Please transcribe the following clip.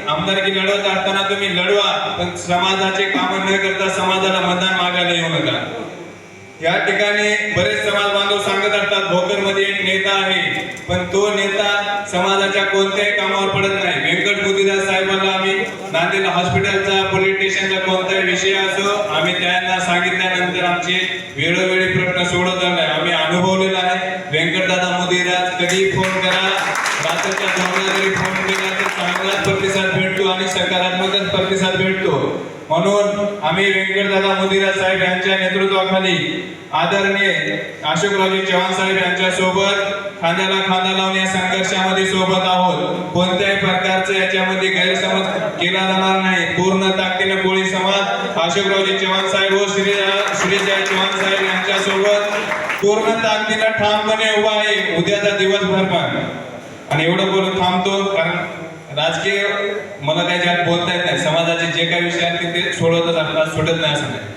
आमदारकी लढवत असताना तुम्ही लढवा, पण समाजाचे काम न करता समाजाला मतदान मागायला येऊ नका। या ठिकाणी बरेच समाज बांधव सांगत असतात भोकर मध्ये एक नेता आहे, पण तो नेता समाजाच्या कोणत्याही कामावर पडत नाही। व्यंकट मुदिदास साहेबांना आम्ही नांदेड हॉस्पिटलचा पोलीस स्टेशनचा कोणताही विषय असो आम्ही त्यांना सांगितल्यानंतर आमचे वेळोवेळी प्रश्न सोडवत नाही, आम्ही अनुभवलेला आहे। व्यंकटदादा मुदिदास कधी फोन करा, रात्रीच्या 2ला जरी फोन केला तर चांगलाच प्रतिसाद भेटतो आणि सकारात्मकच प्रतिसाद भेटतो। म्हणून आम्ही व्यंकटदादा मुदिदास साहेब यांच्या नेतृत्वाखाली आदरणीय अशोकरावजी चव्हाण साहेब यांच्या सोबत खांद्याला खांदा लावून या संघर्षामध्ये सोबत आहोत। कोणत्याही प्रकारचे याच्यामध्ये गैरसमज केला जाणार नाही। पूर्ण ताकदीने कोळी समाज अशोकरावजी चव्हाण साहेब व श्रीजय चव्हाण साहेब यांच्या सोबत पूर्ण ताकदीने ठामपणे उभा आहे उद्याचा दिवसभर पण। आणि एवढं बोलून थांबतो, कारण राजकीय मला काही जास्त बोलता येत नाही। समाजाचे जे काही विषय आहेत ते सोडवतच आपल्याला सोडत नाही असं नाही।